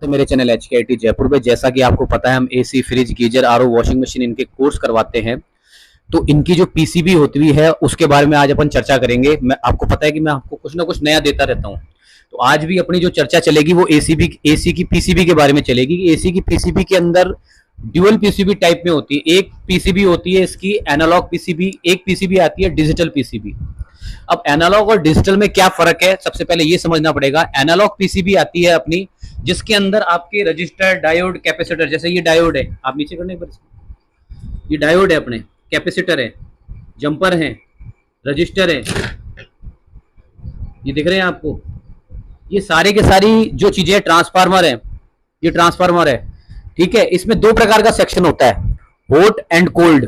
तो मेरे channel HKIT Jaipur पे, जैसा कि आपको पता है हम AC, fridge, geyser, RO, washing machine इनके कोर्स करवाते हैं। तो इनकी जो पीसीबी होती हुई है उसके बारे में आज अपन चर्चा करेंगे। मैं आपको पता है कि मैं आपको कुछ ना कुछ नया देता रहता हूँ। तो आज भी अपनी जो चर्चा चलेगी वो एसी की पीसीबी के बारे में चलेगी। एसी की पीसीबी के अंदर ड्यूअल पीसीबी टाइप में होती है। एक पीसीबी होती है इसकी एनालॉग पीसीबी, एक पीसीबी आती है डिजिटल पीसीबी। अब एनालॉग और डिजिटल में क्या फर्क है, सबसे पहले ये समझना पड़ेगा। एनालॉग पीसीबी आती है अपनी जिसके अंदर आपके रजिस्टर, डायोड, कैपेसिटर, जैसे ये डायोड है, आप नीचे करने पर, ये डायोड है, अपने कैपेसिटर है, जंपर है, रजिस्टर है, ये दिख रहे हैं आपको। ये सारे के सारी जो चीजें, ट्रांसफार्मर है, ये ट्रांसफार्मर है, ठीक है। इसमें दो प्रकार का सेक्शन होता है, हॉट एंड कोल्ड,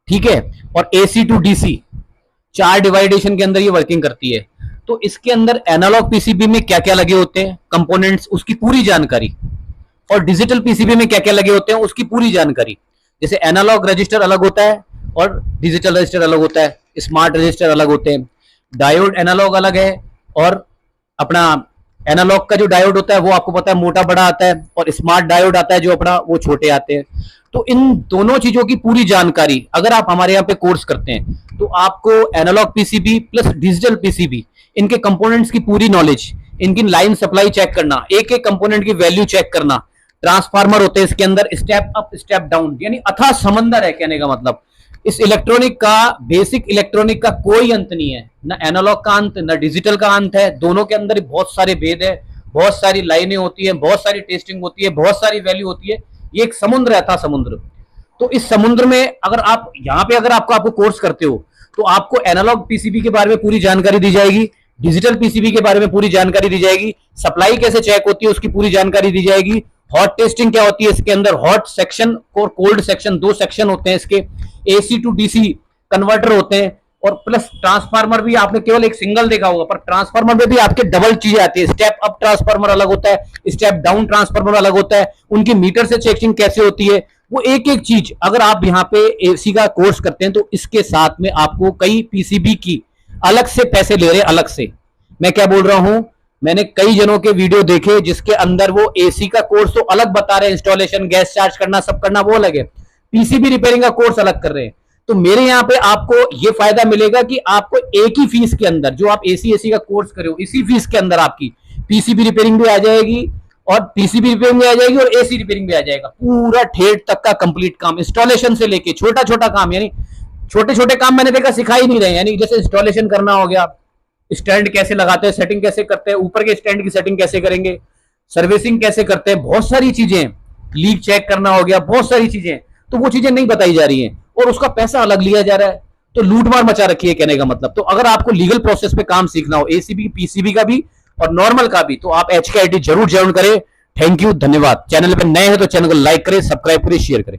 ठीक है। और एसी टू डीसी, 4 डिवाइडेशन के अंदर ये वर्किंग करती है। तो इसके अंदर एनालॉग पीसीबी में क्या क्या लगे होते हैं कंपोनेंट्स, उसकी पूरी जानकारी, और डिजिटल पीसीबी में क्या क्या लगे होते हैं उसकी पूरी जानकारी। जैसे एनालॉग रजिस्टर अलग होता है और डिजिटल रजिस्टर अलग होता है, स्मार्ट रजिस्टर अलग होते हैं, डायोड एनालॉग अलग है, और अपना एनालॉग का जो डायोड होता है वो आपको पता है मोटा बड़ा आता है, और स्मार्ट डायोड आता है जो अपना वो छोटे आते हैं। तो इन दोनों चीजों की पूरी जानकारी अगर आप हमारे यहाँ पे कोर्स करते हैं तो आपको analog PCB plus digital PCB, इनके कंपोनेंट्स की पूरी नॉलेज, इनकी लाइन सप्लाई चेक करना, एक एक कंपोनेंट की वैल्यू चेक करना, ट्रांसफार्मर होते हैं इसके अंदर, स्टेप अप स्टेप डाउन, यानी अथाह समंदर है कहने का मतलब। इस इलेक्ट्रॉनिक का, बेसिक इलेक्ट्रॉनिक का कोई अंत नहीं है, ना एनालॉग का अंत ना डिजिटल का अंत है। दोनों के अंदर बहुत सारे भेद है, बहुत सारी लाइनें होती है, बहुत सारी टेस्टिंग होती है, बहुत सारी वैल्यू होती है। ये एक समुद्र है, था समुद्र। तो इस समुद्र में अगर आप यहाँ पे अगर आपको कोर्स करते हो तो आपको एनालॉग पीसीबी के बारे में पूरी जानकारी दी जाएगी, डिजिटल पीसीबी के बारे में पूरी जानकारी दी जाएगी, सप्लाई कैसे चेक होती है उसकी पूरी जानकारी दी जाएगी, हॉट टेस्टिंग क्या होती है इसके अंदर, हॉट सेक्शन और कोल्ड सेक्शन, 2 सेक्शन होते हैं इसके, एसी टू डीसी कन्वर्टर होते हैं, और प्लस ट्रांसफार्मर भी आपने केवल एक सिंगल देखा होगा, पर ट्रांसफार्मर में भी आपके डबल चीजें आती है। स्टेप अप ट्रांसफार्मर अलग होता है, स्टेप डाउन ट्रांसफार्मर अलग होता है, उनकी मीटर से चेकिंग कैसे होती है, वो एक एक चीज। अगर आप यहाँ पे एसी का कोर्स करते हैं तो इसके साथ में आपको कई पीसीबी की अलग से पैसे ले रहे हैं, अलग से। मैं क्या बोल रहा हूं, मैंने कई जनों के वीडियो देखे जिसके अंदर वो एसी का कोर्स तो अलग बता रहे हैं, इंस्टॉलेशन, गैस चार्ज करना, सब करना वो अलग है, पीसीबी रिपेयरिंग का कोर्स अलग कर रहे हैं। तो मेरे यहाँ पे आपको ये फायदा मिलेगा कि आपको एक ही फीस के अंदर, जो आप एसी का कोर्स करे हो, इसी फीस के अंदर आपकी पीसीबी रिपेयरिंग भी आ जाएगी, और पीसीबी रिपेयरिंग भी आ जाएगी, और एसी रिपेयरिंग भी आ जाएगा। पूरा ठेठ तक का कंप्लीट काम, इंस्टॉलेशन से लेके छोटा छोटा काम, यानी छोटे छोटे काम मैंने देखा सिखा ही नहीं रहे, यानी जैसे इंस्टॉलेशन करना हो गया, स्टैंड कैसे लगाते हैं, सेटिंग कैसे करते हैं, ऊपर के स्टैंड की सेटिंग कैसे करेंगे, सर्विसिंग कैसे करते हैं, बहुत सारी चीजें, लीक चेक करना हो गया, बहुत सारी चीजें। तो वो चीजें नहीं बताई जा रही हैं और उसका पैसा अलग लिया जा रहा है। तो लूटमार मचा रखी है कहने का मतलब। तो अगर आपको लीगल प्रोसेस पे काम सीखना हो, एसीबी, पीसीबी का भी और नॉर्मल का भी, तो आप HKIT जरूर ज्वाइन करें। थैंक यू, धन्यवाद। चैनल पे नए हैं तो चैनल को लाइक करें, सब्सक्राइब करें, शेयर करें।